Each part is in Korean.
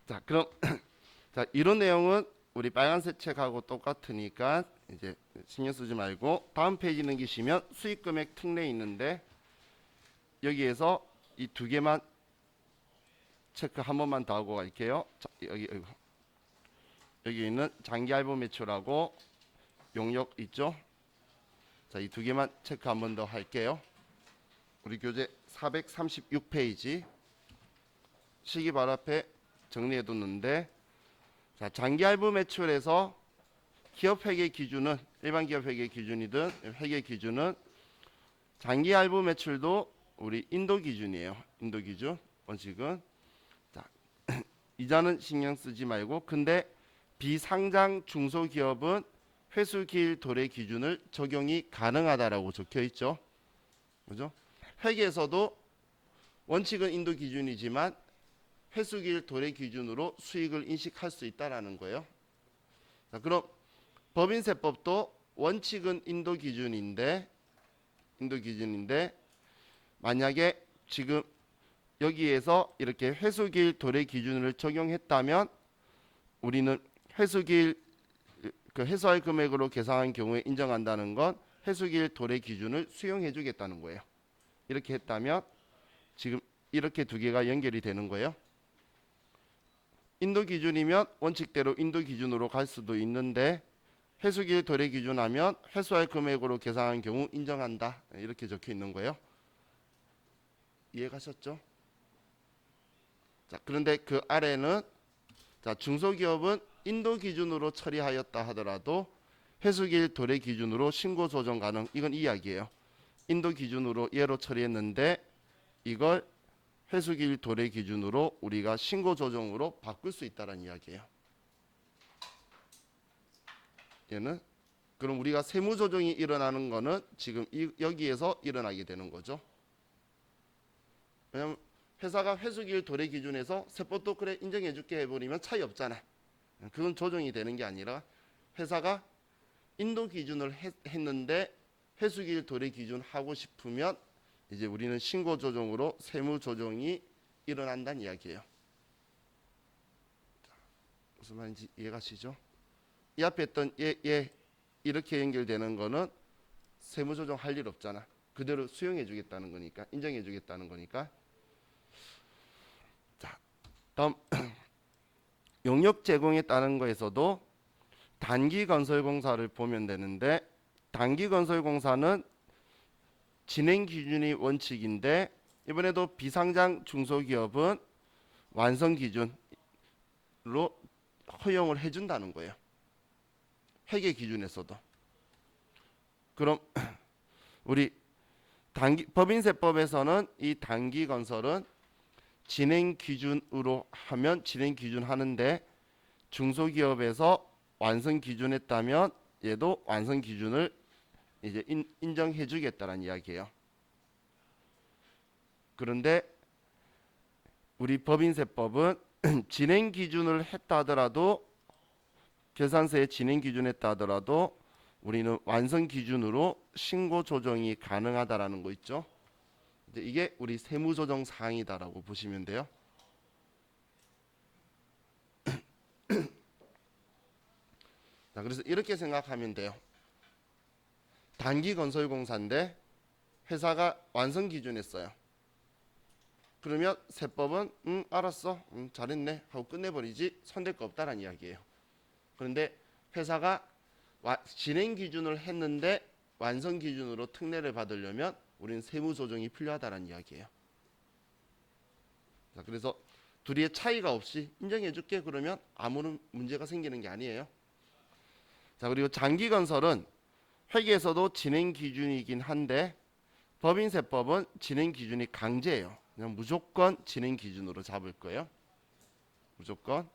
자, 그럼 자, 이런 내용은 우리 빨간색 책하고 똑같으니까 이제 신경 쓰지 말고 다음 페이지 넘기시면 수익 금액 특례 있는데 여기에서 이 두 개만 체크 한 번만 더 하고 갈게요. 자, 여기 있는 장기 할부 매출하고 용역 있죠? 자, 이 두 개만 체크 한 번 더 할게요. 우리 교재 436페이지 시기 바로 앞에 정리해 뒀는데, 자, 장기 할부 매출에서 기업 회계 기준은 일반 기업 회계 기준이든 회계 기준은 장기 할부 매출도 우리 인도 기준이에요. 인도 기준 원칙은. 자, 이자는 신경 쓰지 말고, 근데 비상장 중소기업은 회수기일 도래 기준을 적용이 가능하다라고 적혀 있죠. 그죠? 회계에서도 원칙은 인도 기준이지만 회수기일 도래 기준으로 수익을 인식할 수 있다라는 거예요. 자, 그럼 법인세법도 원칙은 인도 기준인데 만약에 지금 여기에서 이렇게 회수기일 도래 기준을 적용했다면 우리는 회수기일 그 회수할 금액으로 계산한 경우에 인정한다는 건 회수기일 도래 기준을 수용해 주겠다는 거예요. 이렇게 했다면 지금 이렇게 두 개가 연결이 되는 거예요. 인도 기준이면 원칙대로 인도 기준으로 갈 수도 있는데 회수기일 도래 기준 하면 회수할 금액으로 계산한 경우 인정한다. 이렇게 적혀 있는 거예요. 이해가셨죠? 자, 그런데 그 아래는 자, 중소기업은 인도 기준으로 처리하였다 하더라도 회수기일 도래 기준으로 신고 조정 가능. 이건 이야기예요. 인도 기준으로 예로 처리했는데 이걸 회수기일 도래 기준으로 우리가 신고 조정으로 바꿀 수 있다는 이야기예요. 얘는 그럼 우리가 세무 조정이 일어나는 거는 지금 여기에서 일어나게 되는 거죠. 왜냐면 회사가 회수기일 도래 기준에서 세법도 그래 인정해 줄게 해버리면 차이 없잖아. 그건 조정이 되는 게 아니라 회사가 인도 기준을 했는데 회수기일 도래 기준 하고 싶으면 이제 우리는 신고 조정으로 세무 조정이 일어난다는 이야기예요. 무슨 말인지 이해가시죠? 이 앞에 했던 얘 이렇게 연결되는 거는 세무 조정 할 일 없잖아. 그대로 수용해 주겠다는 거니까, 인정해 주겠다는 거니까. 자, 다음 용역 제공에 따른 거에서도 단기 건설공사를 보면 되는데, 단기 건설공사는 진행 기준이 원칙인데 이번에도 비상장 중소기업은 완성 기준으로 허용을 해준다는 거예요. 회계 기준에서도. 그럼 우리 법인세법에서는 이 단기 건설은 진행 기준으로 하면 진행 기준 하는데 중소기업에서 완성 기준 했다면 얘도 완성 기준을 이제 인정해 주겠다는 이야기예요. 그런데 우리 법인세법은 진행 기준을 했다 하더라도 계산서에 진행 기준 했다 하더라도 우리는 완성 기준으로 신고 조정이 가능하다라는 거 있죠. 이게 우리 세무 조정 사항이다라고 보시면 돼요. 자, 그래서 이렇게 생각하면 돼요. 단기 건설공사인데 회사가 완성 기준 했어요. 그러면 세법은 알았어, 잘했네 하고 끝내버리지 손댈 거 없다라는 이야기예요. 그런데 회사가 진행 기준을 했는데 완성 기준으로 특례를 받으려면 우리는 세무 조정이 필요하다는 이야기예요. 자, 그래서 둘이의 차이가 없이 인정해 줄게 그러면 아무런 문제가 생기는 게 아니에요. 자, 그리고 장기 건설은 회계에서도 진행 기준이긴 한데 법인세법은 진행 기준이 강제예요. 그냥 무조건 진행 기준으로 잡을 거예요. 무조건.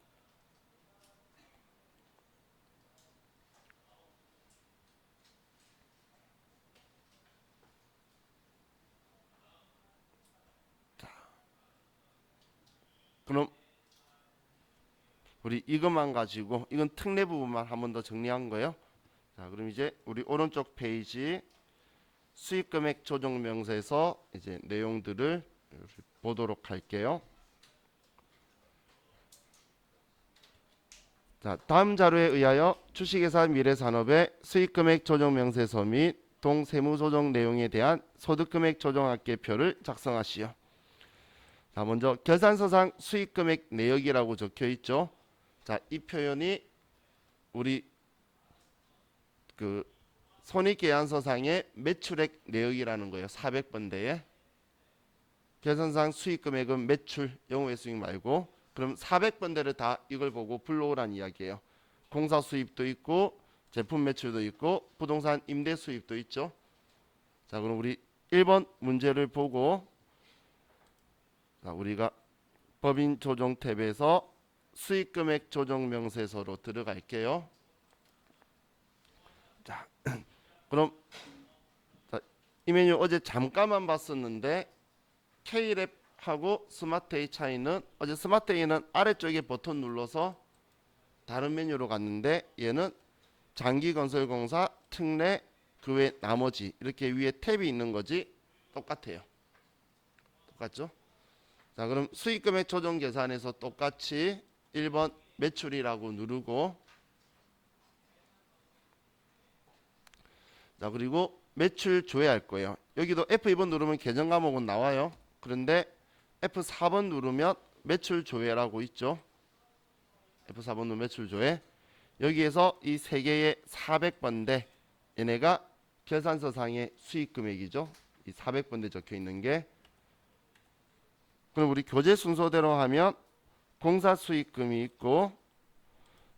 그럼 우리 이것만 가지고 이건 특례 부분만 한 번 더 정리한 거예요. 자, 그럼 이제 우리 오른쪽 페이지 수익금액 조정 명세서 이제 내용들을 보도록 할게요. 자, 다음 자료에 의하여 주식회사 미래산업의 수익금액 조정 명세서 및 동세무조정 내용에 대한 소득금액 조정합계표를 작성하시오. 자, 먼저 결산서상 수익금액 내역이라고 적혀 있죠. 자, 이 표현이 우리 그 손익계산서상의 매출액 내역이라는 거예요. 400번대에 결산상 수익금액은 매출, 영업외 수익 말고. 그럼 400번대를 다 이걸 보고 불러오란 이야기예요. 공사 수입도 있고 제품 매출도 있고 부동산 임대 수입도 있죠. 자, 그럼 우리 1번 문제를 보고, 자, 우리가 법인 조정 탭에서 수익금액 조정 명세서로 들어갈게요. 자, 그럼 자, 이 메뉴 어제 잠깐만 봤었는데 K랩하고 스마트A 차이는, 어제 스마트A는 아래쪽에 버튼 눌러서 다른 메뉴로 갔는데 얘는 장기건설공사, 특례, 그 외 나머지 이렇게 위에 탭이 있는 거지 똑같아요. 똑같죠? 자, 그럼 수익금액 조정 계산에서 똑같이 1번 매출이라고 누르고, 자, 그리고 매출 조회할 거예요. 여기도 F2번 누르면 계정 과목은 나와요. 그런데 F4번 누르면 매출 조회라고 있죠. F4번 누르면 매출 조회. 여기에서 이 세 개의 400번대, 얘네가 결산서상의 수익금액이죠. 이 400번대 적혀 있는 게. 그럼 우리 교재 순서대로 하면 공사 수익금이 있고,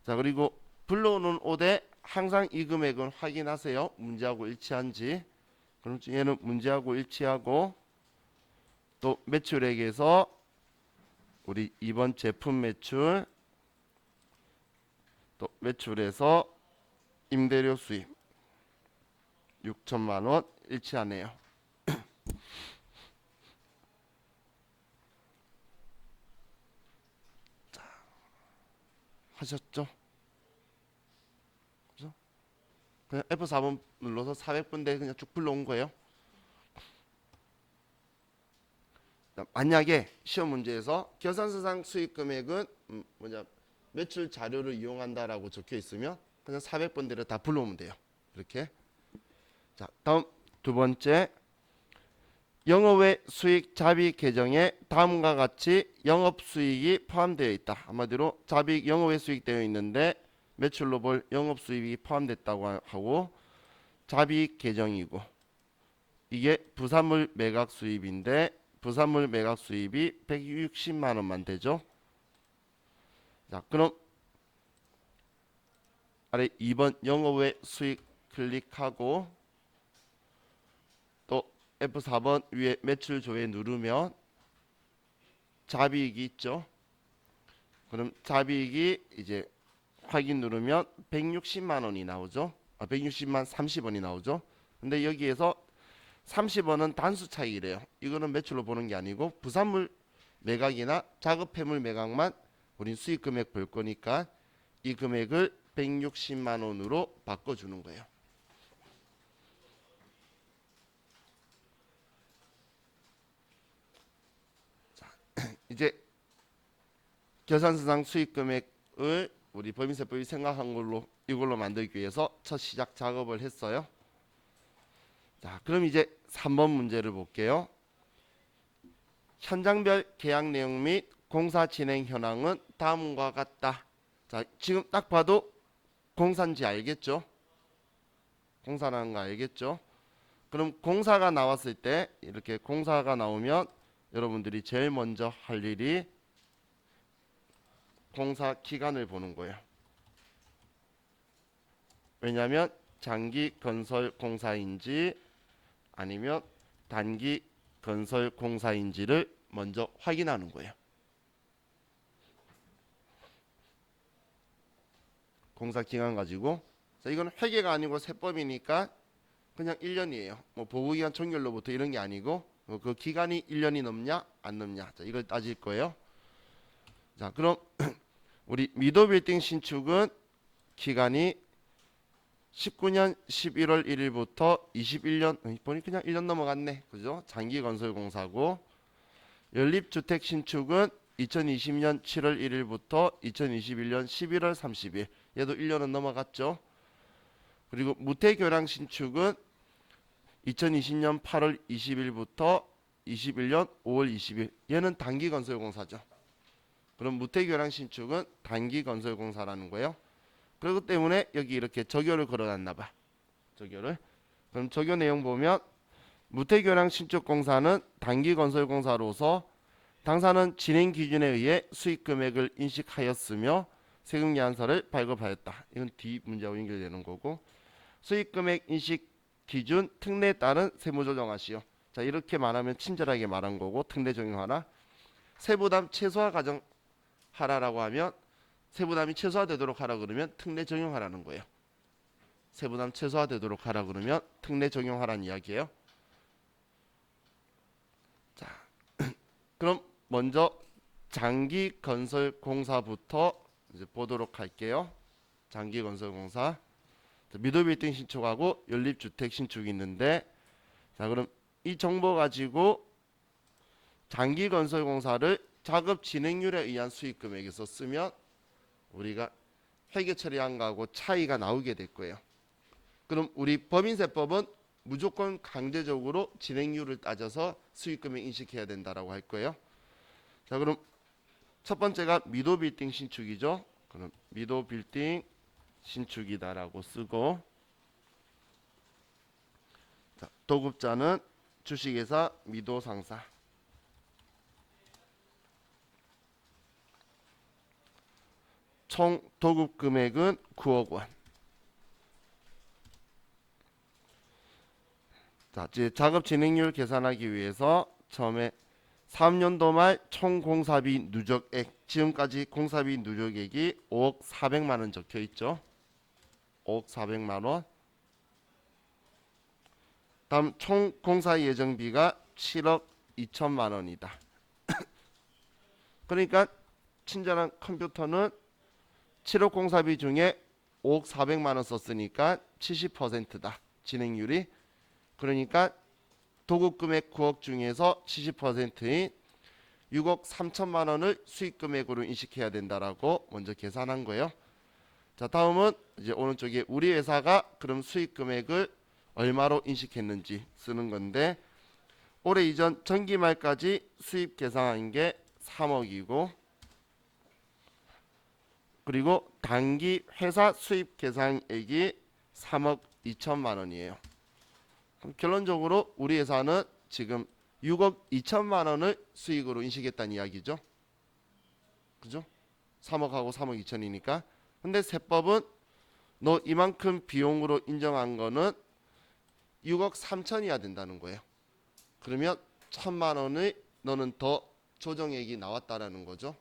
자, 그리고 불러오는 오대 항상 이 금액은 확인하세요. 문제하고 일치한지. 그럼 얘는 문제하고 일치하고, 또 매출액에서 우리 이번 제품 매출, 또 매출에서 임대료 수입 6천만 원 일치하네요. 자, 하셨죠? 그죠? 그냥 F4번 눌러서 400분대 그냥 쭉 불러온 거예요. 자, 만약에 시험 문제에서 결산서상 수익 금액은 매출 자료를 이용한다라고 적혀 있으면 그냥 400번대를 다 불러오면 돼요. 이렇게. 자, 다음 두 번째, 영업외 수익 잡이익 계정에 다음과 같이 영업수익이 포함되어 있다. 한마디로 잡이익 영업외 수익 되어 있는데 매출로 볼 영업수익이 포함됐다고 하고, 잡이익 계정이고, 이게 부산물 매각 수입인데 부산물 매각 수입이 160만 원만 되죠. 자, 그럼 아래 2번 영업외 수익 클릭하고, 또 F4번 위에 매출 조회 누르면 잡이익이 있죠. 그럼 잡이익이 이제 확인 누르면 160만 원이 나오죠. 160만 30원이 나오죠. 근데 여기에서 30원은 단수 차익이래요. 이거는 매출로 보는 게 아니고 부산물 매각이나 작업 폐물 매각만 우린 수익 금액 볼 거니까 이 금액을 160만 원으로 바꿔주는 거예요. 자, 이제 결산서상 수익 금액을 우리 법인세법이 생각한 걸로 이걸로 만들기 위해서 첫 시작 작업을 했어요. 자, 그럼 이제 3번 문제를 볼게요. 현장별 계약 내용 및 공사 진행 현황은 다음과 같다. 자, 지금 딱 봐도 공사인지 알겠죠? 공사라는 거 알겠죠? 그럼 공사가 나왔을 때, 이렇게 공사가 나오면 여러분들이 제일 먼저 할 일이 공사 기간을 보는 거예요. 왜냐하면 장기 건설 공사인지 아니면 단기 건설 공사인지를 먼저 확인하는 거예요. 공사 기간 가지고. 자, 이건 회계가 아니고 세법이니까 그냥 1년이에요. 뭐 보고기간 종결로부터 이런 게 아니고 그 기간이 1년이 넘냐 안 넘냐, 자, 이걸 따질 거예요. 자, 그럼 우리 미도빌딩 신축은 기간이 19년 11월 1일부터 21년, 보니 그냥 1년 넘어갔네. 그죠? 장기 건설 공사고, 연립주택 신축은 2020년 7월 1일부터 2021년 11월 30일. 얘도 1년은 넘어갔죠. 그리고 무태교량 신축은 2020년 8월 20일부터 21년 5월 20일. 얘는 단기 건설공사죠. 그럼 무태교량 신축은 단기 건설공사라는 거예요. 그렇기 때문에 여기 이렇게 적요를 걸어놨나 봐. 적요를. 그럼 적요 내용 보면 무태교량 신축공사는 단기 건설공사로서 당사는 진행 기준에 의해 수익 금액을 인식하였으며 세금 계산서를 발급하였다. 이건 D 문제하고 연결되는 거고, 수익 금액 인식 기준 특례에 따른 세무 조정하시오. 자, 이렇게 말하면 친절하게 말한 거고, 특례 적용하라. 세부담 최소화 가정하라라고 하면 세부담이 최소화되도록 하라 그러면 특례 적용하라는 거예요. 세부담 최소화되도록 하라 그러면 특례 적용하라는 이야기예요. 자, 그럼 먼저 장기 건설공사부터 이제 보도록 할게요. 장기 건설공사. 미도빌딩 신축하고 연립주택 신축이 있는데, 자, 그럼 이 정보 가지고 장기 건설공사를 작업 진행률에 의한 수익 금액에서 쓰면 우리가 회계 처리한 거하고 차이가 나오게 될 거예요. 그럼 우리 법인세법은 무조건 강제적으로 진행률을 따져서 수익 금액 인식해야 된다라고 할 거예요. 자, 그럼 첫 번째가 미도빌딩 신축이죠. 그럼 미도빌딩 신축이다라고 쓰고, 자, 도급자는 주식회사 미도상사. 총 도급 금액은 9억 원. 자, 이제 작업 진행률 계산하기 위해서 처음에 3년도 말 총 공사비 누적액, 지금까지 공사비 누적액이 5억 400만 원 적혀 있죠. 5억 400만 원. 다음 총 공사 예정비가 7억 2천만 원이다. 그러니까 친절한 컴퓨터는 7억 공사비 중에 5억 400만 원 썼으니까 70%다. 진행률이. 그러니까 도급 금액 9억 중에서 70%인 6억 3천만 원을 수익 금액으로 인식해야 된다라고 먼저 계산한 거예요. 자, 다음은 이제 오른쪽에 우리 회사가 그럼 수익 금액을 얼마로 인식했는지 쓰는 건데, 올해 이전 전기 말까지 수입 계산한 게 3억이고, 그리고 단기 회사 수입 계산액이 3억 2천만 원이에요. 그럼 결론적으로 우리 회사는 지금 6억 2천만 원을 수익으로 인식했다는 이야기죠. 그죠? 3억하고 3억 2천이니까. 근데 세법은 너 이만큼 비용으로 인정한 거는 6억 3천이어야 된다는 거예요. 그러면 1천만 원의 너는 더 조정액이 나왔다라는 거죠.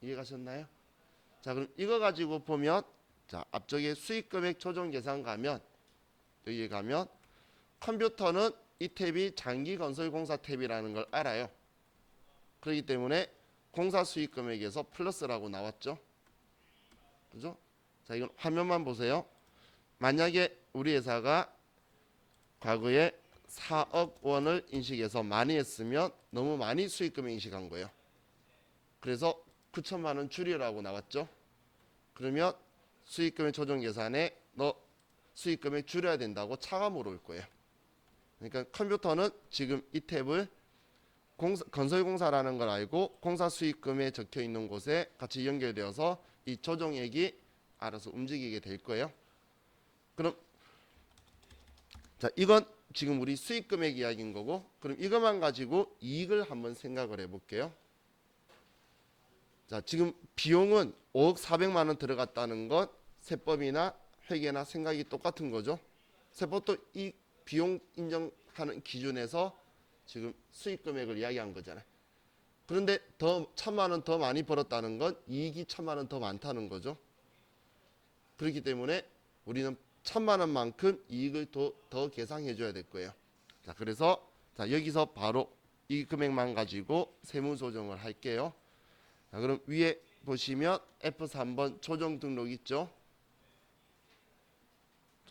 이해가셨나요? 자, 그럼 이거 가지고 보면, 자, 앞쪽에 수익 금액 조정 계산 가면, 여기에 가면 컴퓨터는 이 탭이 장기 건설 공사 탭이라는 걸 알아요. 그렇기 때문에 공사 수익 금액에서 플러스라고 나왔죠. 그죠? 자, 이건 화면만 보세요. 만약에 우리 회사가 과거에 4억 원을 인식해서 많이 했으면 너무 많이 수익 금액 인식한 거예요. 그래서 9천만 원 줄이라고 나왔죠. 그러면 수익 금액 조정 계산에 너 수익 금액 줄여야 된다고 차감으로 올 거예요. 그러니까 컴퓨터는 지금 이 탭을 건설공사라는 걸 알고 공사 수익금에 적혀 있는 곳에 같이 연결되어서 이 조정액이 알아서 움직이게 될 거예요. 그럼 자, 이건 지금 우리 수익금액 이야기인 거고, 그럼 이것만 가지고 이익을 한번 생각을 해볼게요. 자, 지금 비용은 5억 400만 원 들어갔다는 건 세법이나 회계나 생각이 똑같은 거죠. 세법도 이 비용 인정하는 기준에서 지금 수익 금액을 이야기한 거잖아요. 그런데 더 1천만 원 더 많이 벌었다는 건 이익이 1천만 원 더 많다는 거죠. 그렇기 때문에 우리는 1천만 원만큼 이익을 더 계상해 줘야 될 거예요. 자, 그래서 자, 여기서 바로 이 금액만 가지고 세무 조정을 할게요. 자, 그럼 위에 보시면 F3번 조정 등록 있죠.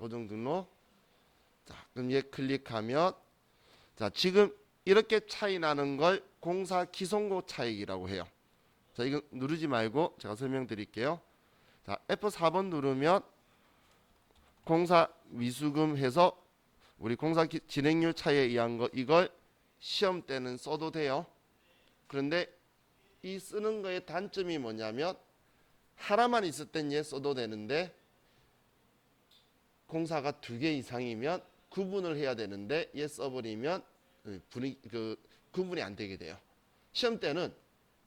조정 등록. 자, 그럼 얘 클릭하면, 자, 지금 이렇게 차이 나는 걸 공사 기성고 차익이라고 해요. 자, 이거 누르지 말고 제가 설명드릴게요. 자, F4번 누르면 공사 미수금 해서 우리 공사 진행률 차이에 의한 거 이걸 시험 때는 써도 돼요. 그런데 이 쓰는 거의 단점이 뭐냐면 하나만 있을 땐 얘 써도 되는데 공사가 2개 이상이면 구분을 해야 되는데 얘 써버리면 구분이 안 되게 돼요. 시험 때는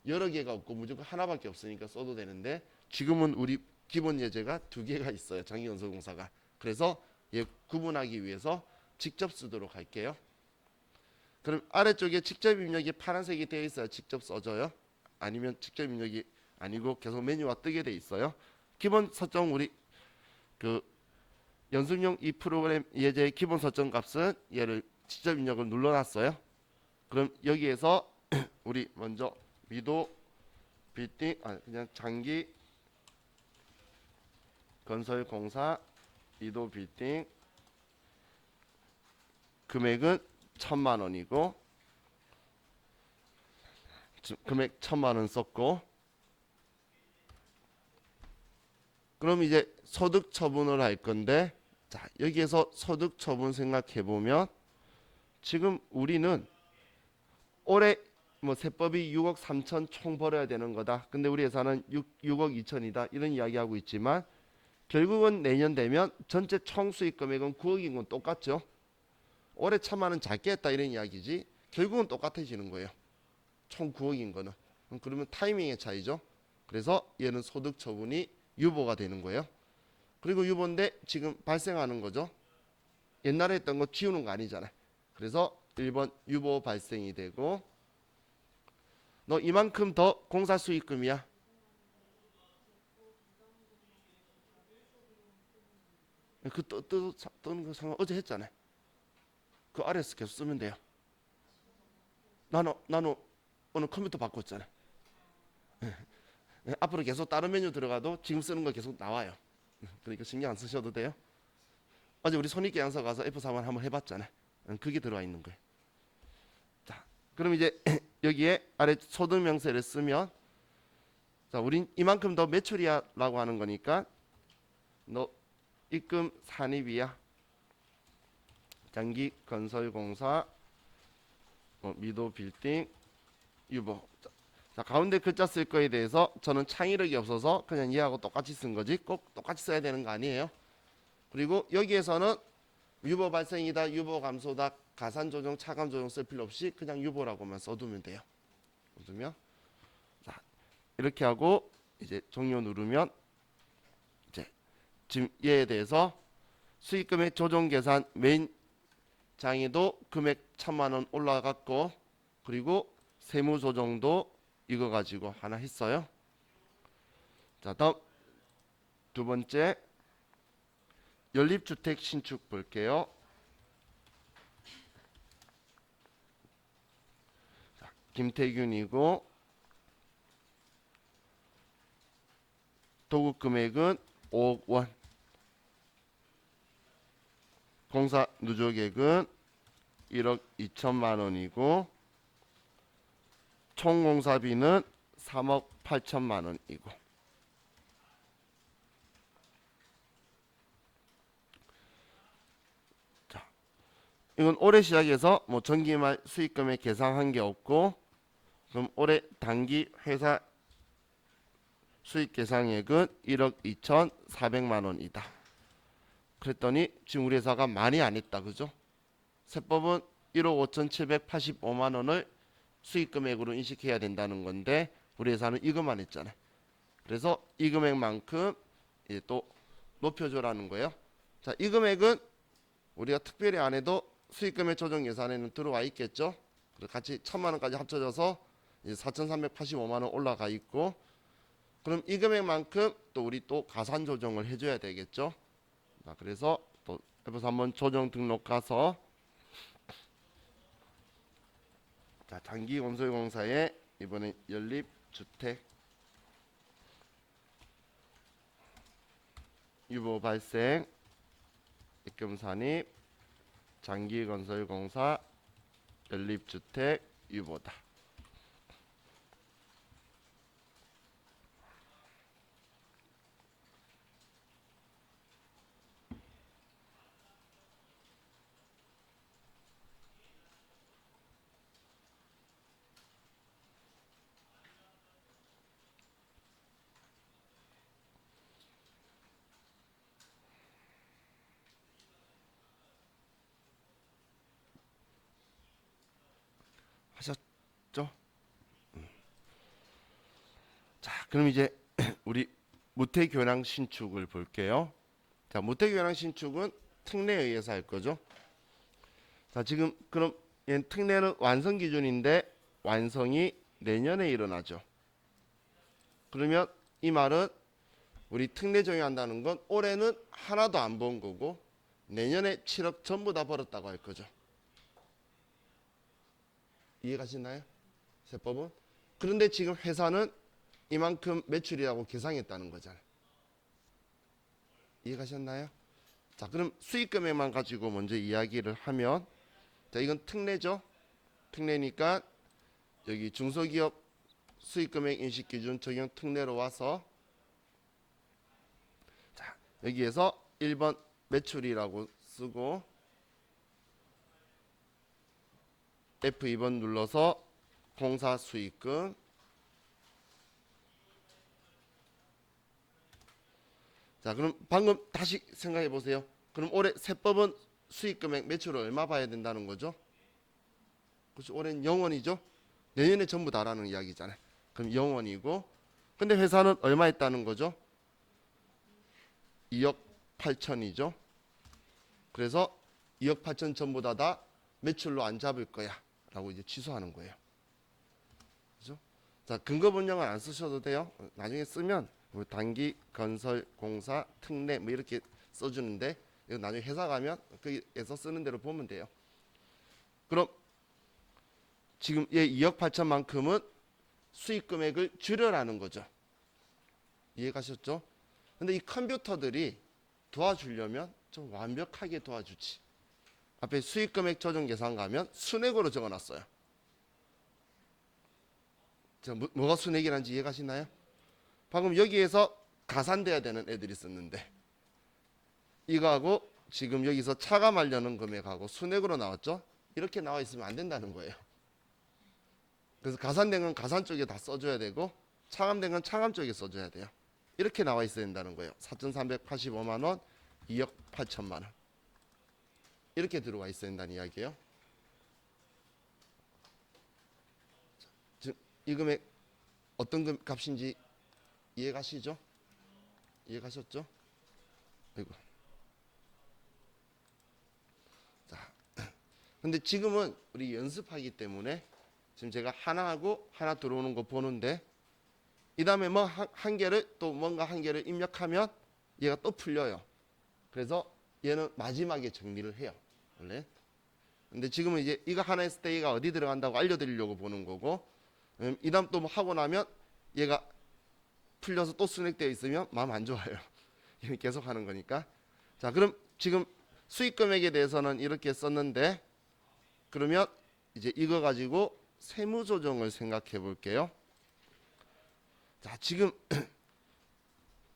여러 개가 없고 무조건 하나밖에 없으니까 써도 되는데 지금은 우리 기본 예제가 2개가 있어요. 장기건설공사가. 그래서 얘 구분하기 위해서 직접 쓰도록 할게요. 그럼 아래쪽에 직접 입력이 파란색이 되어 있어야 직접 써져요. 아니면 직접 입력이 아니고 계속 메뉴가 뜨게 돼 있어요. 기본 설정 우리 그 연습용 이 프로그램 예제의 기본 설정 값은 얘를 직접 입력을 눌러놨어요. 그럼 여기에서 우리 먼저 미도 빌딩 그냥 장기 건설공사 미도 빌딩 금액은 1,000만 원이고 금액 1,000만 원 썼고 그럼 이제 소득 처분을 할 건데 자 여기에서 소득 처분 생각해 보면 지금 우리는 올해 뭐 세법이 6억 3천 총 벌어야 되는 거다. 근데 우리 회사는 6억 2천이다. 이런 이야기하고 있지만 결국은 내년 되면 전체 총 수익 금액은 9억인 건 똑같죠. 올해 1,000만 원 작게 했다 이런 이야기지 결국은 똑같아지는 거예요. 총 9억인 거는. 그러면 타이밍의 차이죠. 그래서 얘는 소득 처분이 유보가 되는 거예요. 그리고 유보인데 지금 발생하는 거죠. 옛날에 했던 거 지우는 거 아니잖아요. 그래서 1번 유보 발생이 되고 너 이만큼 더 공사 수익금이야. 뜨는 거 상관 어제 했잖아요. 그 아래에서 계속 쓰면 돼요. 나는 오늘 컴퓨터 바꿨잖아요. 앞으로 계속 다른 메뉴 들어가도 지금 쓰는 거 계속 나와요. 그러니까 신경 안 쓰셔도 돼요. 어제 우리 손익 계산서 가서 F4만 한번 해봤잖아요. 그게 들어와 있는 거예요. 자, 그럼 이제 여기에 아래 소득 명세를 쓰면 자, 우린 이만큼 더 매출이야라고 하는 거니까 너 입금 산입이야. 장기 건설공사 미도 빌딩 유보. 자, 가운데 글자 쓸 거에 대해서 저는 창의력이 없어서 그냥 얘하고 똑같이 쓴 거지 꼭 똑같이 써야 되는 거 아니에요. 그리고 여기에서는 유보 발생이다, 유보 감소다, 가산 조정, 차감 조정 쓸 필요 없이 그냥 유보라고만 써두면 돼요. 써두면 자 이렇게 하고 이제 종료 누르면 이제 지금 얘에 대해서 수익금액 조정 계산 메인 장에도 금액 1,000만 원 올라갔고 그리고 세무 조정도 이거 가지고 하나 했어요. 자 다음 두 번째 연립주택 신축 볼게요. 자, 김태균이고 도급 금액은 5억 원. 공사 누적액은 1억 2천만 원이고 총 공사비는 3억 8천만 원이고 자, 이건 올해 시작해서 뭐 전기말 수익금액 계산한 게 없고 그럼 올해 단기 회사 수익 계상액은 1억 2,400만 원이다. 그랬더니 지금 우리 회사가 많이 안 했다. 그죠? 세법은 1억 5,785만 원을 수익 금액으로 인식해야 된다는 건데 우리 회사는 이것만 했잖아요. 그래서 이 금액만큼 이제 또 높여줘라는 거예요. 자, 이 금액은 우리가 특별히 안 해도 수익 금액 조정 예산에는 들어와 있겠죠. 같이 1,000만 원까지 합쳐져서 이제 4,385만 원 올라가 있고 그럼 이 금액만큼 또 우리 또 가산 조정을 해줘야 되겠죠. 자, 그래서 또 F3 한번 조정 등록 가서 자, 장기 건설공사에 이번에 연립주택 유보 발생 입금 산입 장기 건설공사 연립주택 유보다. 하셨죠? 자, 그럼 이제 우리 무태교량 신축을 볼게요. 자, 무태교량 신축은 특례에 의해서 할 거죠. 자, 지금 그럼 얘는 특례는 완성 기준인데 완성이 내년에 일어나죠. 그러면 이 말은 우리 특례 적용한다는 건 올해는 하나도 안 본 거고 내년에 7억 전부 다 벌었다고 할 거죠. 이해가시나요? 세법은? 그런데 지금 회사는 이만큼 매출이라고 계상했다는 거잖아요. 이해가셨나요? 자, 그럼 수익 금액만 가지고 먼저 이야기를 하면, 자, 이건 특례죠. 특례니까 여기 중소기업 수익 금액 인식 기준 적용 특례로 와서, 자, 여기에서 1번 매출이라고 쓰고 F2번 눌러서 공사 수익금. 자, 그럼 방금 다시 생각해 보세요. 그럼 올해 세법은 수익 금액 매출을 얼마 봐야 된다는 거죠? 그렇죠. 올해는 0원이죠. 내년에 전부 다라는 이야기잖아요. 그럼 0원이고, 근데 회사는 얼마 했다는 거죠? 2억 8천이죠. 그래서 2억 8천 전부 다 매출로 안 잡을 거야 라고 이제 취소하는 거예요. 그죠? 자, 근거 분량은 안 쓰셔도 돼요. 나중에 쓰면 뭐 단기 건설 공사 특례 뭐 이렇게 써주는데, 이거 나중에 회사 가면 거기에서 쓰는 대로 보면 돼요. 그럼 지금 얘 2억 8천만큼은 수익 금액을 줄여라는 거죠. 이해가셨죠? 근데 이 컴퓨터들이 도와주려면 좀 완벽하게 도와주지. 앞에 수익 금액 조정 계산 가면 순액으로 적어놨어요. 뭐가 순액이란지 이해가시나요? 방금 여기에서 가산돼야 되는 애들이 썼는데, 이거하고 지금 여기서 차감하려는 금액하고 순액으로 나왔죠? 이렇게 나와 있으면 안 된다는 거예요. 그래서 가산된 건 가산 쪽에 다 써줘야 되고 차감된 건 차감 쪽에 써줘야 돼요. 이렇게 나와 있어야 된다는 거예요. 4,385만 원, 2억 8천만 원. 이렇게 들어와 있어야 된다는 이야기예요. 지금 이 금액 어떤 값인지 이해가시죠? 이해가셨죠? 아이고. 자, 근데 지금은 우리 연습하기 때문에 지금 제가 하나 하고 하나 들어오는 거 보는데, 이 다음에 뭐 한 개를 또 뭔가 한 개를 입력하면 얘가 또 풀려요. 그래서 얘는 마지막에 정리를 해요, 원래. 근데 지금은 이제 이거 하나 했을 때 얘가 어디 들어간다고 알려드리려고 보는 거고, 이 다음 또 뭐 하고 나면 얘가 풀려서 또 순액되어 있으면 마음 안 좋아요. 계속 하는 거니까. 자, 그럼 지금 수익 금액에 대해서는 이렇게 썼는데, 그러면 이제 이거 가지고 세무 조정을 생각해 볼게요. 자, 지금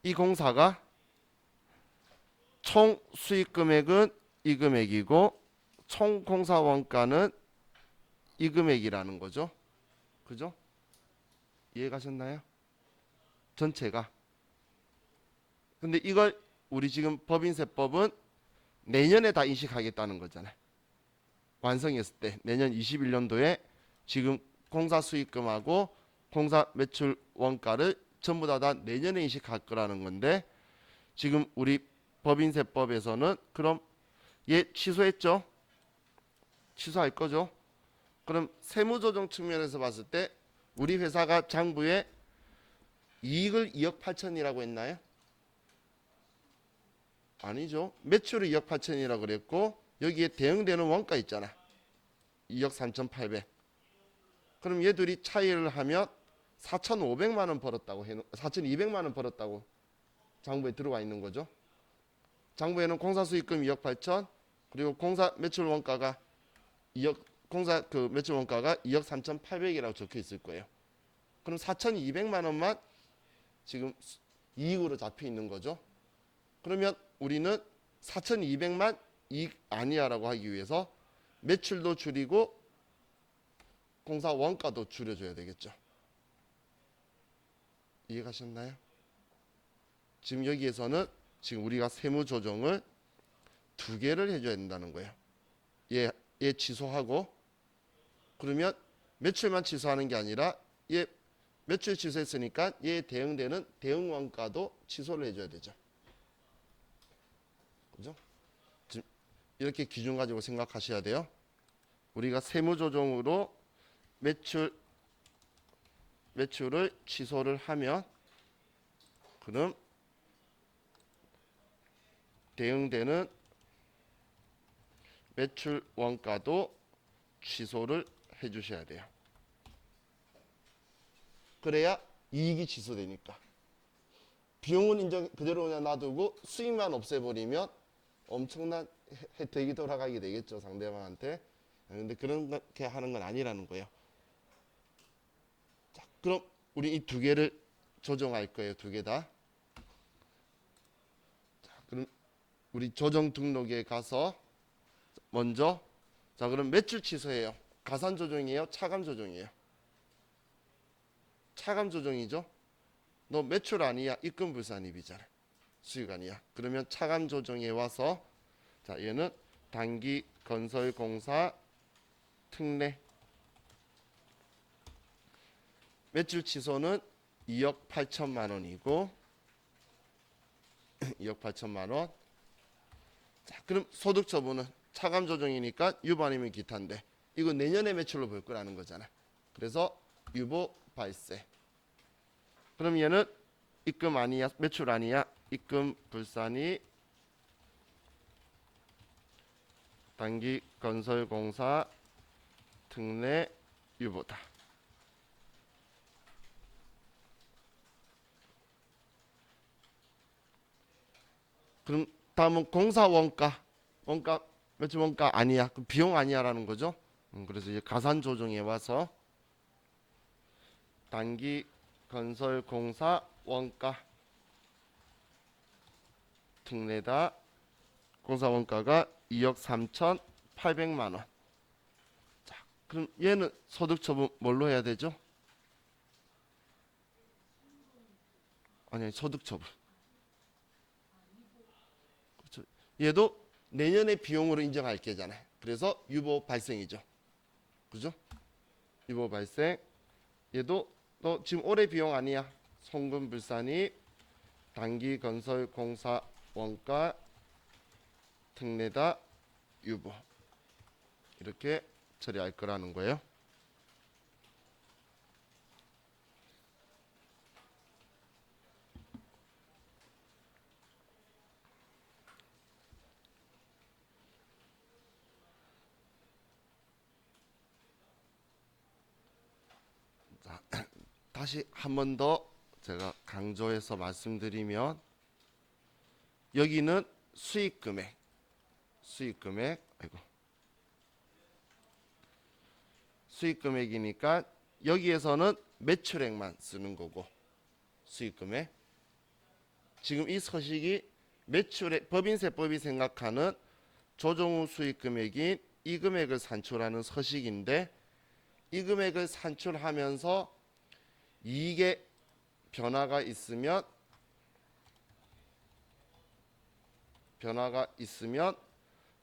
이 공사가 총 수익 금액은 이 금액이고 총 공사 원가는 이 금액이라는 거죠. 그죠? 이해가셨나요? 전체가. 근데 이걸 우리 지금 법인세법은 내년에 다 인식하겠다는 거잖아요. 완성했을 때 내년 21년도에 지금 공사 수익금하고 공사 매출 원가를 전부 다 내년에 인식할 거라는 건데, 지금 우리 법인세법에서는 그럼 얘 취소했죠? 취소할 거죠? 그럼 세무조정 측면에서 봤을 때 우리 회사가 장부에 이익을 2억 8천이라고 했나요? 아니죠. 매출을 2억 8천이라고 그랬고 여기에 대응되는 원가 있잖아. 2억 3,800. 그럼 얘들이 차이를 하면 4,500만 원 벌었다고 4,200만 원 벌었다고 장부에 들어와 있는 거죠. 장부에는 공사 수익금 2억 8천, 그리고 공사 매출 원가가 2억 공사 그 매출 원가가 2억 3,800이라고 적혀 있을 거예요. 그럼 4,200만 원만 지금 이익으로 잡혀 있는 거죠. 그러면 우리는 4,200만 이익 아니야라고 하기 위해서 매출도 줄이고 공사 원가도 줄여줘야 되겠죠. 이해가셨나요? 지금 여기에서는 지금 우리가 세무 조정을 두 개를 해줘야 된다는 거예요. 얘 취소하고, 그러면 매출만 취소하는 게 아니라 얘 매출 취소했으니까 얘에 대응되는 대응 원가도 취소를 해줘야 되죠. 그죠? 지금 이렇게 기준 가지고 생각하셔야 돼요. 우리가 세무 조정으로 매출을 취소를 하면 그럼 대응되는 매출 원가도 취소를 해 주셔야 돼요. 그래야 이익이 취소되니까. 비용은 인정 그대로 그냥 놔두고 수익만 없애버리면 엄청난 혜택이 돌아가게 되겠죠, 상대방한테. 근데 그렇게 하는 건 아니라는 거예요. 자, 그럼 우리 이 두 개를 조정할 거예요. 두 개 다. 자, 그럼 우리 조정 등록에 가서 먼저, 자, 그럼 매출 취소해요. 가산 조정이에요? 차감 조정이에요? 차감 조정이죠. 너 매출 아니야? 입금 불산입이잖아. 수익 아니야. 그러면 차감 조정에 와서, 자, 얘는 단기 건설공사 특례 매출 취소는 2억 8천만 원이고 2억 8천만 원. 자, 그럼 소득 처분은 차감 조정이니까 유보 아니면 기타인데 이거 내년에 매출로 볼 거라는 거잖아. 그래서 유보 발생. 그럼 얘는 입금 아니야, 매출 아니야, 입금 불산이 단기 건설공사 특례 유보다. 그럼 다음은 공사 원가. 매출 원가 아니야, 그럼 비용 아니야라는 거죠. 그래서 이제 가산 조정에 와서 단기 건설공사 원가 특례다. 공사 원가가 2억 3,800만 원. 자, 그럼 얘는 소득 처분 뭘로 해야 되죠? 아니, 소득 처분. 그렇죠. 얘도 내년에 비용으로 인정할 게잖아요. 그래서 유보 발생이죠. 그죠? 유보 발생. 얘도 너 지금 올해 비용 아니야. 송금 불산이 단기 건설 공사 원가 특례다 유보. 이렇게 처리할 거라는 거예요. 자, 다시 한 번 더 제가 강조해서 말씀드리면 여기는 수익 금액, 아이고, 수익 금액이니까 여기에서는 매출액만 쓰는 거고 수익 금액. 지금 이 서식이 매출액, 법인세법이 생각하는 조정 후 수익 금액인 이 금액을 산출하는 서식인데 이 금액을 산출하면서 이익에 변화가 있으면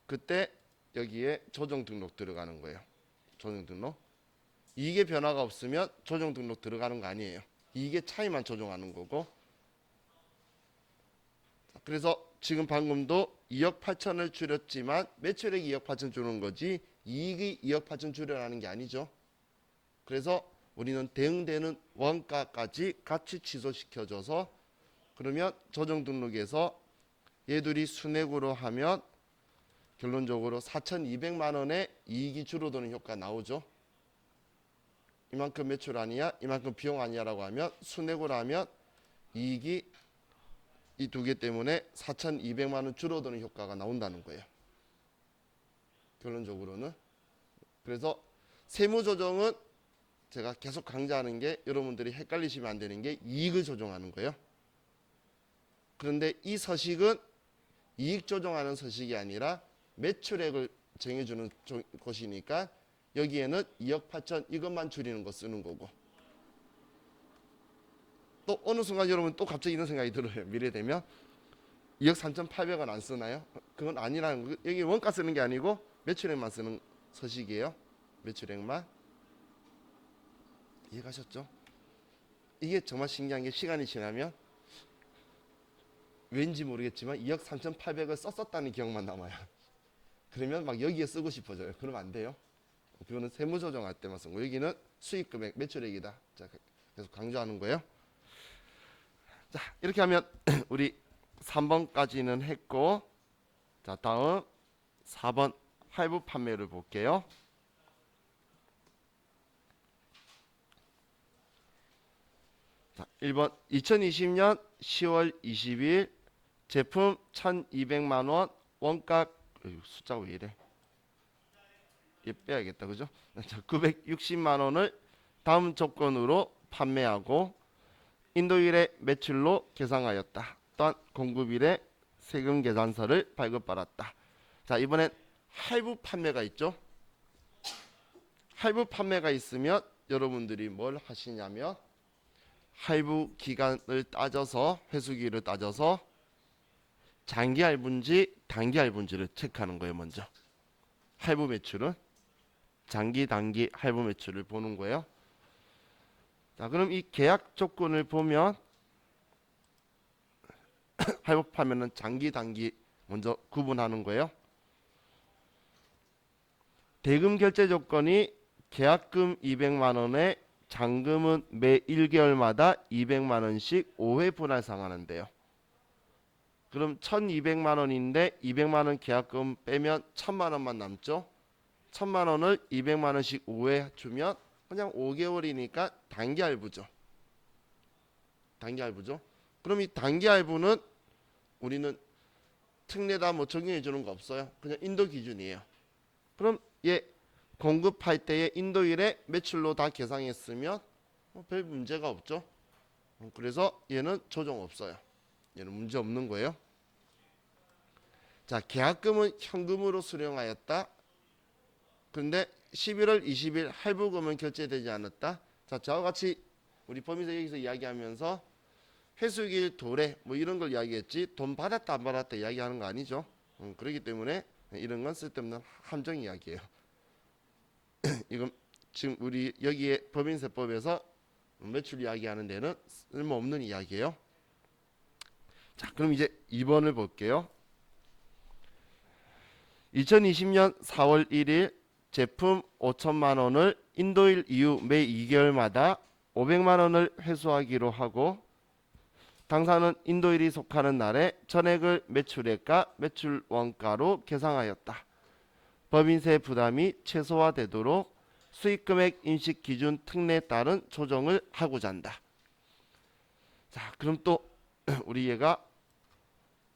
그때 여기에 조정 등록 들어가는 거예요. 조정 등록. 이익에 변화가 없으면 조정 등록 들어가는 거 아니에요. 이익의 차이만 조정하는 거고. 그래서 지금 방금도 2억 8천을 줄였지만 매출액이 2억 8천 주는 거지 이익이 2억 8천 줄여라는 게 아니죠. 그래서 우리는 대응되는 원가까지 같이 취소시켜줘서 그러면 조정 등록에서 얘들이 순액으로 하면 결론적으로 4,200만 원의 이익이 줄어드는 효과가 나오죠. 이만큼 매출 아니야, 이만큼 비용 아니야라고 하면 순액으로 하면 이익이 이 두 개 때문에 4,200만 원 줄어드는 효과가 나온다는 거예요. 결론적으로는. 그래서 세무 조정은 제가 계속 강조하는 게 여러분들이 헷갈리시면 안 되는 게 이익을 조정하는 거예요. 그런데 이 서식은 이익 조정하는 서식이 아니라 매출액을 정해주는 것이니까 여기에는 2억 8천 이것만 줄이는 거 쓰는 거고, 또 어느 순간 여러분 또 갑자기 이런 생각이 들어요. 미래 되면 2억 3,800원 안 쓰나요? 그건 아니라는 거. 여기 원가 쓰는 게 아니고 매출액만 쓰는 서식이에요. 매출액만. 이해가셨죠? 이게 정말 신기한 게 시간이 지나면 왠지 모르겠지만 2억 3,800을 썼었다는 기억만 남아요. 그러면 막 여기에 쓰고 싶어져요. 그러면 안 돼요. 그거는 세무 조정할 때만 쓴 거. 여기는 수익 금액 매출액이다. 자, 계속 강조하는 거예요. 자, 이렇게 하면 우리 3번까지는 했고, 자, 다음 4번 할부 판매를 볼게요. 자, 1번 2020년 10월 20일 제품 1,200만 원 원가 숫자가 왜 이래? 얘 빼야겠다. 그죠? 자, 960만 원을 다음 조건으로 판매하고 인도일의 매출로 계상하였다. 또한 공급일에 세금 계산서를 발급받았다. 자, 이번엔 할부 판매가 있죠. 할부 판매가 있으면 여러분들이 뭘 하시냐면 할부 기간을 따져서 회수기를 따져서 장기 할부인지 단기 할부인지를 체크하는 거예요. 먼저 할부 매출은 장기 단기 할부 매출을 보는 거예요. 자, 그럼 이 계약 조건을 보면 할부 판매는 장기 단기 먼저 구분하는 거예요. 대금 결제 조건이 계약금 200만 원에 잔금은 매 1개월마다 200만 원씩 5회 분할 상환한대요. 그럼 1,200만 원인데 200만 원 계약금 빼면 1,000만 원만 남죠. 1,000만 원을 200만 원씩 5회 주면 그냥 5개월이니까 단기 할부죠. 단기 할부죠. 그럼 이 단기 할부는 우리는 특례다 뭐 적용해 주는 거 없어요. 그냥 인도 기준이에요. 그럼 얘 공급할 때의 인도일에 매출로 다 계상했으면 별 문제가 없죠. 그래서 얘는 조정 없어요. 얘는 문제 없는 거예요. 자, 계약금은 현금으로 수령하였다. 그런데 11월 20일 할부금은 결제되지 않았다. 자, 저와 같이 우리 법인세 여기서 이야기하면서 회수기일 도래 뭐 이런 걸 이야기했지 돈 받았다 안 받았다 이야기하는 거 아니죠. 그렇기 때문에 이런 건 쓸데없는 함정 이야기예요. 이건 지금 우리 여기에 법인세법에서 매출 이야기하는 데는 쓸모없는 이야기예요. 자, 그럼 이제 2번을 볼게요. 2020년 4월 1일 제품 5천만 원을 인도일 이후 매 2개월마다 500만 원을 회수하기로 하고 당사는 인도일이 속하는 날에 전액을 매출액과 매출 원가로 계상하였다. 법인세 부담이 최소화되도록 수익금액 인식 기준 특례에 따른 조정을 하고자 한다. 자, 그럼 또 우리 얘가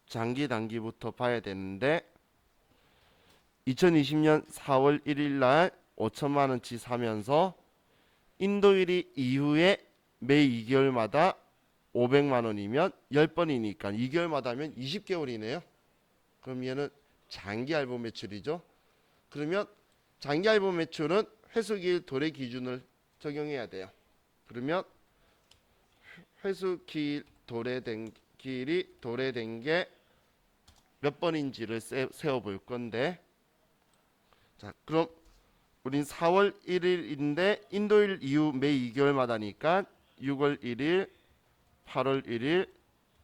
장기 단기부터 봐야 되는데 2020년 4월 1일 날 5천만 원치 사면서 인도일이 이후에 매 2개월마다 500만 원이면 10번이니까 2개월마다 하면 20개월이네요. 그럼 얘는 장기 할부 매출이죠. 그러면 장기 할부 매출은 회수기일 도래 기준을 적용해야 돼요. 그러면 회수기일 도래된 기일이 도래된 게 몇 번인지를 세워 볼 건데, 자, 그럼 우린 4월 1일인데 인도일 이후 매 2개월마다니까 6월 1일, 8월 1일,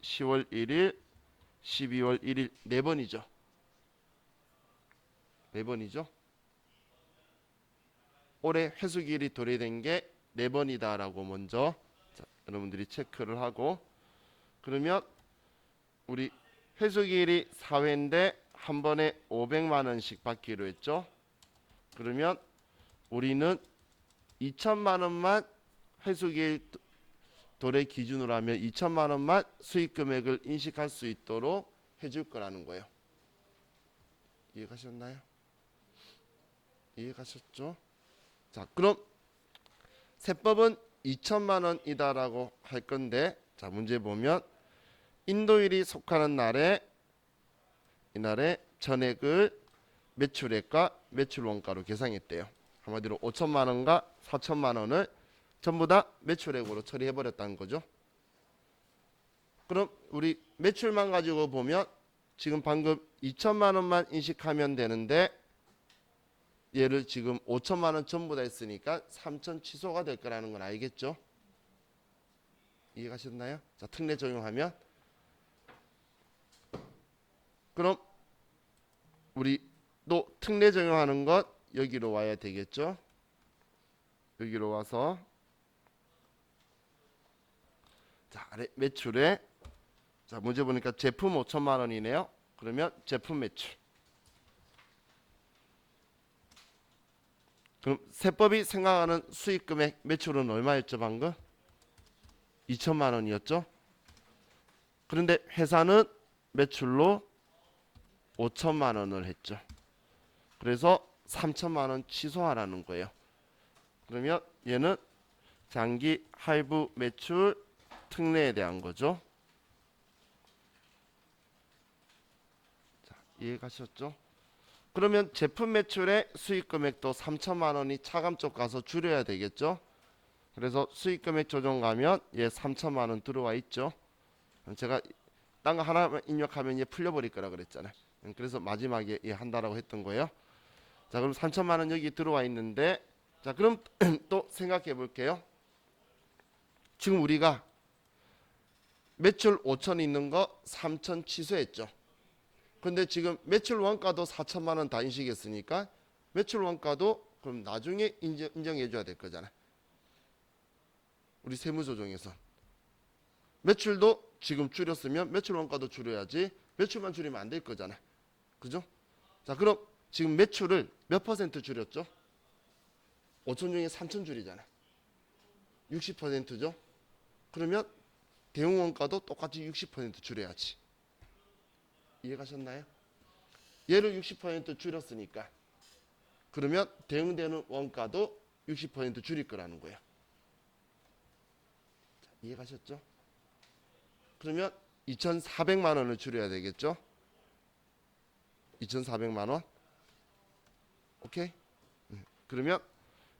10월 1일, 12월 1일 4번이죠. 4번이죠. 올해 회수기일이 도래된 게 4번이다 라고 먼저 여러분들이 체크를 하고, 그러면 우리 회수기일이 4회인데 한 번에 500만 원씩 받기로 했죠. 그러면 우리는 2천만 원만 회수기일 도래 기준으로 하면 2천만 원만 수익 금액을 인식할 수 있도록 해줄 거라는 거예요. 이해가셨나요? 이해가셨죠? 자, 그럼 세법은 2천만 원이다라고 할 건데, 자, 문제 보면 인도일이 속하는 날에 이날의 전액을 매출액과 매출 원가로 계산했대요. 한마디로 5천만 원과 4천만 원을 전부 다 매출액으로 처리해 버렸다는 거죠. 그럼 우리 매출만 가지고 보면 지금 방금 2천만 원만 인식하면 되는데, 얘를 지금 5천만 원 전부 다 했으니까 3천 취소가 될 거라는 건 알겠죠? 이해가셨나요? 자, 특례 적용하면, 그럼 우리 또 특례 적용하는 것 여기로 와야 되겠죠? 여기로 와서, 자, 아래 매출에, 자, 문제 보니까 제품 5천만 원이네요. 그러면 제품 매출. 그럼 세법이 생각하는 수익 금액 매출은 얼마였죠, 방금? 2천만 원이었죠? 그런데 회사는 매출로 5천만 원을 했죠. 그래서 3천만 원 취소하라는 거예요. 그러면 얘는 장기 할부 매출 특례에 대한 거죠. 자, 이해가셨죠? 그러면 제품 매출의 수익 금액도 3천만 원이 차감 쪽 가서 줄여야 되겠죠? 그래서 수익 금액 조정 가면 얘 3천만 원 들어와 있죠. 제가 딴 거 하나만 입력하면 얘 풀려버릴 거라 그랬잖아요. 그래서 마지막에 얘 한다라고 했던 거예요. 자, 그럼 3천만 원 여기 들어와 있는데, 자, 그럼 또 생각해 볼게요. 지금 우리가 매출 5천 있는 거 3천 취소했죠. 근데 지금 매출 원가도 4천만 원 다 인식했으니까 매출 원가도 그럼 나중에 인정해 줘야 될 거잖아요. 우리 세무조정에서 매출도 지금 줄였으면 매출 원가도 줄여야지, 매출만 줄이면 안 될 거잖아요. 그죠? 자, 그럼 지금 매출을 몇 퍼센트 줄였죠? 5천 중에 3천 줄이잖아요. 60%죠? 그러면 대응 원가도 똑같이 60% 줄여야지. 이해가셨나요? 얘를 60% 줄였으니까 그러면 대응되는 원가도 60% 줄일 거라는 거예요. 자, 이해가셨죠? 그러면 2,400만 원을 줄여야 되겠죠? 2,400만 원. 오케이? 그러면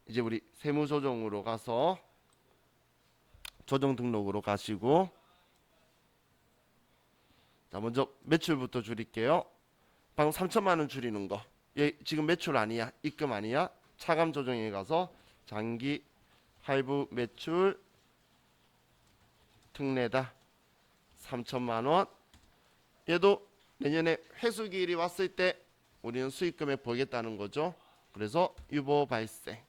이제 우리 세무조정으로 가서 조정 등록으로 가시고, 자, 먼저 매출부터 줄일게요. 방금 3천만 원 줄이는 거, 얘 지금 매출 아니야, 입금 아니야. 차감 조정에 가서 장기 할부 매출 특례다 3천만 원. 얘도 내년에 회수기일이 왔을 때 우리는 수익 금액 보겠다는 거죠. 그래서 유보 발생.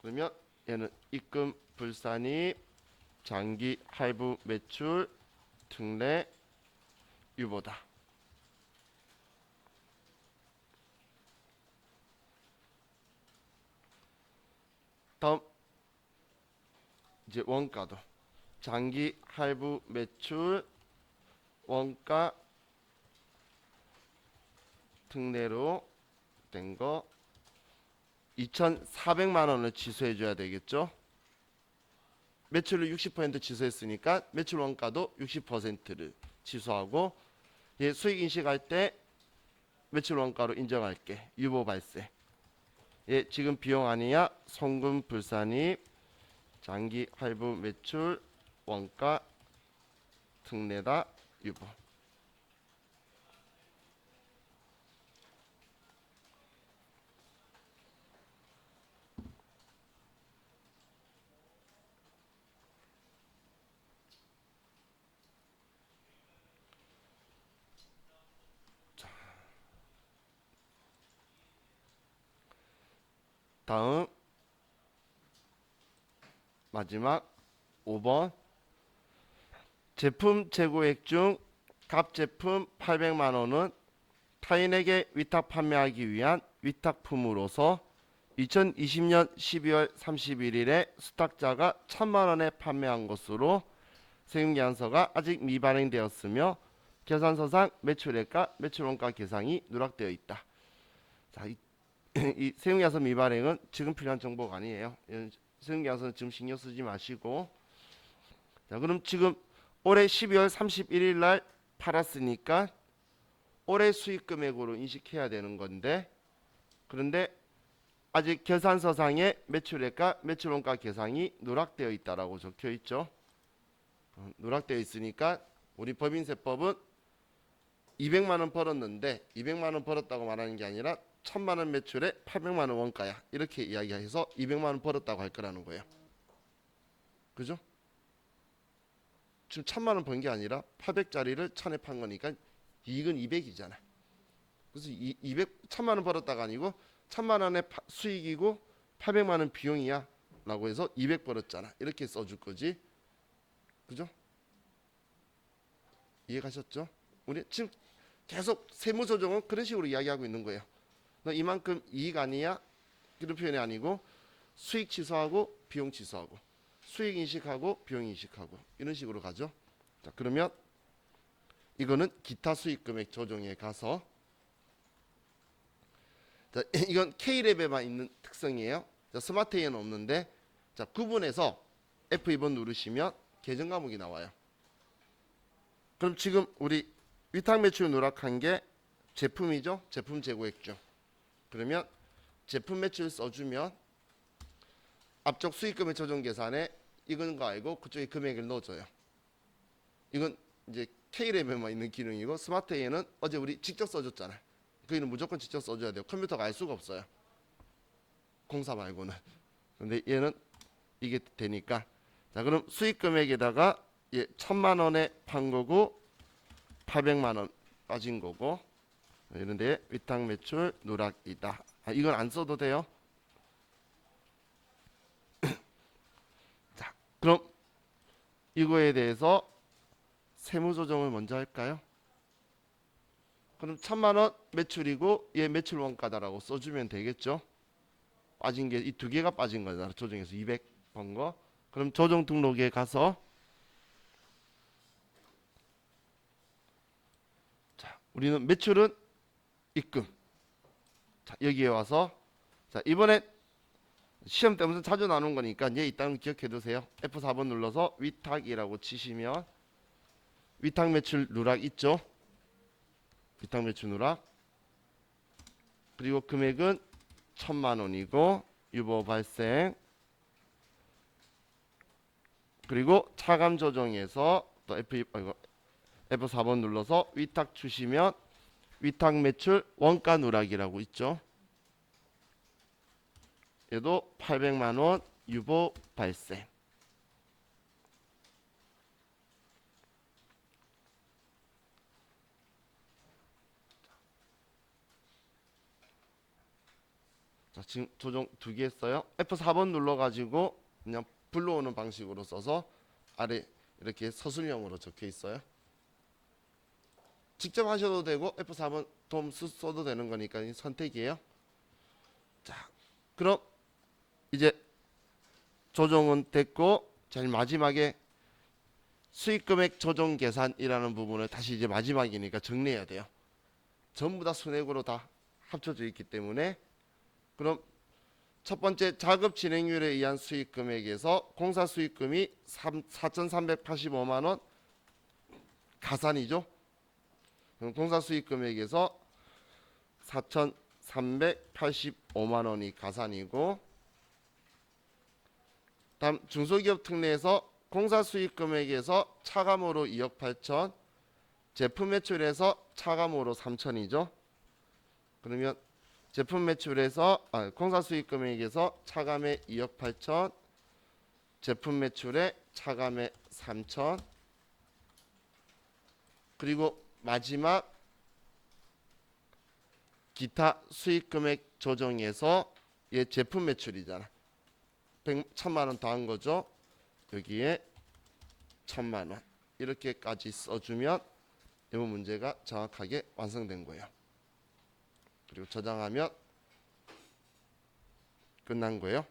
그러면 얘는 입금 불산입 장기 할부 매출 특례 유보다. 다음 이제 원가도 장기 할부 매출 원가 특례로 된 거 2,400만 원을 취소해 줘야 되겠죠. 매출을 60% 취소했으니까 매출 원가도 60%를 취소하고, 얘 수익 인식할 때 매출 원가로 인정할게. 유보 발생. 얘 지금 비용 아니야. 송금 불산입 장기 할부 매출 원가 특례다 유보. 다음 마지막 5번 제품 재고액 중 갑제품 800만 원은 타인에게 위탁 판매하기 위한 위탁품으로서 2020년 12월 31일에 수탁자가 1,000만 원에 판매한 것으로 세금계산서가 아직 미발행되었으며 계산서상 매출액과 매출원가 계상이 누락되어 있다. 자, 이 세ung야선 미발행은 지금 필요한 정보가 아니에요. 세ung야선 지금 신경 쓰지 마시고. 자, 그럼 지금 올해 12월 31일 날 팔았으니까 올해 수익 금액으로 인식해야 되는 건데, 그런데 아직 계산서상에 매출액과 매출원가 계산이 누락되어 있다라고 적혀 있죠. 누락되어 있으니까 우리 법인세법은 200만 원 벌었는데 200만 원 벌었다고 말하는 게 아니라 1000만 원 매출에 800만 원 원가야, 이렇게 이야기해서 200만 원 벌었다고 할 거라는 거예요. 그죠? 지금 1000만 원 번 게 아니라 800짜리를 1000에 판 거니까 이익은 200이잖아. 그래서 1000만 원 벌었다가 아니고 1000만 원의 수익이고 800만 원 비용이야 라고 해서 200 벌었잖아, 이렇게 써줄 거지. 그죠? 이해가셨죠? 우리 지금 계속 세무조정은 그런 식으로 이야기하고 있는 거예요. 너 이만큼 이익 아니야? 그런 표현이 아니고 수익 취소하고 비용 취소하고 수익 인식하고 비용 인식하고 이런 식으로 가죠. 자, 그러면 이거는 기타 수익 금액 조정에 가서, 자, 이건 K랩에만 있는 특성이에요. 자, 스마트에는 없는데, 자, 구분해서 F2번 누르시면 계정 과목이 나와요. 그럼 지금 우리 위탁 매출 누락한 게 제품이죠. 제품 재고액죠. 그러면 제품 매출 써주면 앞쪽 수익금액 조정 계산에 이건 거 알고 그쪽에 금액을 넣어줘요. 이건 이제 K랩에만 있는 기능이고, 스마트에는 어제 우리 직접 써줬잖아요. 그거는 무조건 직접 써줘야 돼요. 컴퓨터가 알 수가 없어요. 공사 말고는. 근데 얘는 이게 되니까, 자, 그럼 수익 금액에다가 1000만 원에 판 거고 800만 원 빠진 거고, 이런데 위탁 매출 누락이다. 이건 안 써도 돼요. 자, 그럼 이거에 대해서 세무 조정을 먼저 할까요? 그럼 1000만 원 매출이고 얘 매출 원가다라고 써주면 되겠죠. 빠진 게 이 두 개가 빠진 거잖아. 조정해서 200 번 거. 그럼 조정 등록에 가서, 자, 우리는 매출은 입금. 자, 여기에 와서, 자, 이번에 시험 때 무슨 자주 나오는 거니까 얘 일단 기억해 두세요. F4번 눌러서 위탁이라고 치시면 위탁 매출 누락 있죠. 위탁 매출 누락. 그리고 금액은 1000만 원이고 유보 발생. 그리고 차감 조정에서 또 F4번 눌러서 위탁 주시면 위탁 매출 원가 누락이라고 있죠. 얘도 800만 원 유보 발생. 자, 지금 조정 두 개 했어요. F4번 눌러가지고 그냥 불러오는 방식으로 써서 아래 이렇게 서술형으로 적혀 있어요. 직접 하셔도 되고 F4번 도움 써도 되는 거니까 선택이에요. 자, 그럼 이제 조정은 됐고, 제일 마지막에 수익금액 조정 계산이라는 부분을 다시 이제 마지막이니까 정리해야 돼요. 전부 다 순액으로 다 합쳐져 있기 때문에. 그럼 첫 번째 작업 진행률에 의한 수익 금액에서 공사 수익금이 4,385만 원 가산이죠. 그럼 공사 수익 금액에서 4,385만 원이 가산이고, 다음 중소기업 특례에서 공사 수익 금액에서 차감으로 2억 8천, 제품 매출에서 차감으로 3천이죠. 그러면 제품 매출에서 공사 수익 금액에서 차감에 2억 8천, 제품 매출에 차감에 3천, 그리고 마지막 기타 수익 금액 조정에서 얘 제품 매출이잖아. 1000만 원 더한 거죠. 여기에 1000만 원 이렇게까지 써주면 이 문제가 정확하게 완성된 거예요. 그리고 저장하면 끝난 거예요.